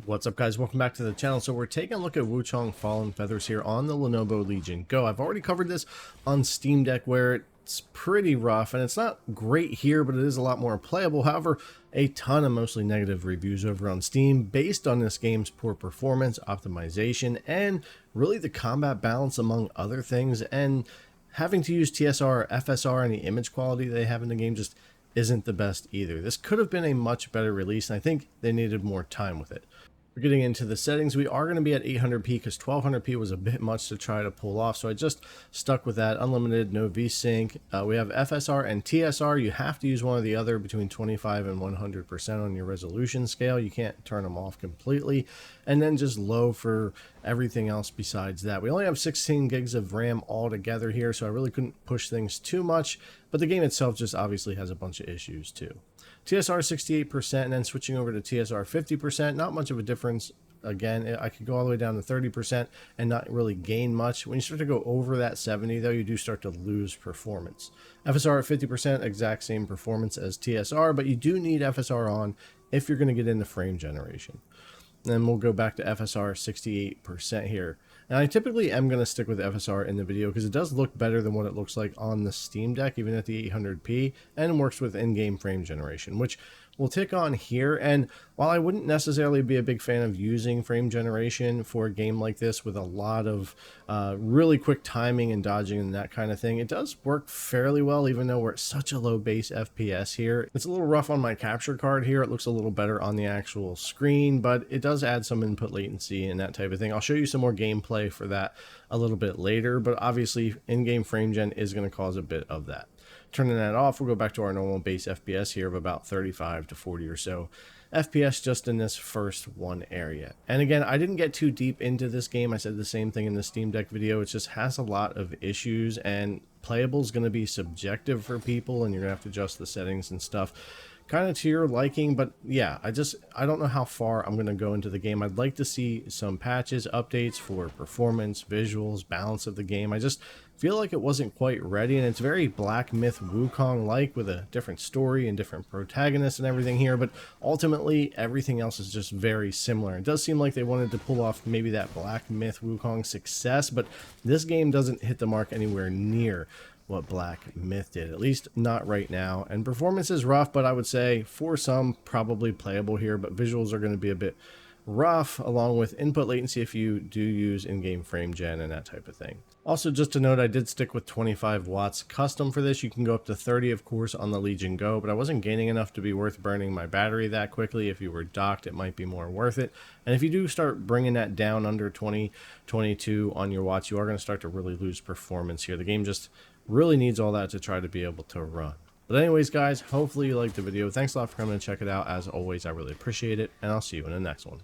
What's up, guys? Welcome back to the channel. So we're taking a look at Wuchang Fallen Feathers here on the Lenovo Legion Go. I've already covered this on Steam Deck where it's pretty rough and it's not great here, but it is a lot more playable. However, a ton of mostly negative reviews over on Steam based on this game's poor performance, optimization, and really the combat balance among other things. And having to use TSR, FSR, and the image quality they have in the game just isn't the best either. This could have been a much better release, and I think they needed more time with it. We're getting into the settings. We are going to be at 800p because 1200p was a bit much to try to pull off, so I just stuck with that. Unlimited, no VSync. We have FSR and TSR. You have to use one or the other between 25 and 100% on your resolution scale. You can't turn them off completely. And then just low for everything else besides that. We only have 16 gigs of RAM altogether here, so I really couldn't push things too much, but the game itself just obviously has a bunch of issues too. TSR 68% and then switching over to TSR 50%, not much of a difference. Again, I could go all the way down to 30% and not really gain much. When you start to go over that 70 though, you do start to lose performance. FSR at 50%, exact same performance as TSR, but you do need FSR on if you're going to get into frame generation. Then we'll go back to FSR 68% here. And I typically am going to stick with FSR in the video because it does look better than what it looks like on the Steam Deck, even at the 800p, and works with in-game frame generation, which we'll tick on here. And while I wouldn't necessarily be a big fan of using frame generation for a game like this with a lot of really quick timing and dodging and that kind of thing, it does work fairly well, even though we're at such a low base FPS here. It's a little rough on my capture card here. It looks a little better on the actual screen, but it does add some input latency and that type of thing. I'll show you some more gameplay for that a little bit later, but obviously in-game frame gen is going to cause a bit of that. Turning that off, we'll go back to our normal base FPS here of about 35 to 40 or so FPS just in this first one area. And again, I didn't get too deep into this game. I said the same thing in the Steam Deck video. It just has a lot of issues, and playable is going to be subjective for people, and you're going to have to adjust the settings and stuff kind of to your liking. But yeah, I don't know how far I'm going to go into the game. I'd like to see some patches, updates for performance, visuals, balance of the game. I just feel like it wasn't quite ready, and it's very Black Myth Wukong like with a different story and different protagonists and everything here, but ultimately everything else is just very similar. It does seem like they wanted to pull off maybe that Black Myth Wukong success, but this game doesn't hit the mark anywhere near what Black Myth did, at least not right now. And performance is rough, but I would say for some probably playable here, but visuals are going to be a bit rough, along with input latency if you do use in-game frame gen and that type of thing. Also, just to note, I did stick with 25 watts custom for this. You can go up to 30, of course, on the Legion Go, but I wasn't gaining enough to be worth burning my battery that quickly. If you were docked, it might be more worth it. And if you do start bringing that down under 20, 22 on your watts, you are going to start to really lose performance here. The game just really needs all that to try to be able to run. But anyways, guys, hopefully you liked the video. Thanks a lot for coming to check it out. As always, I really appreciate it, and I'll see you in the next one.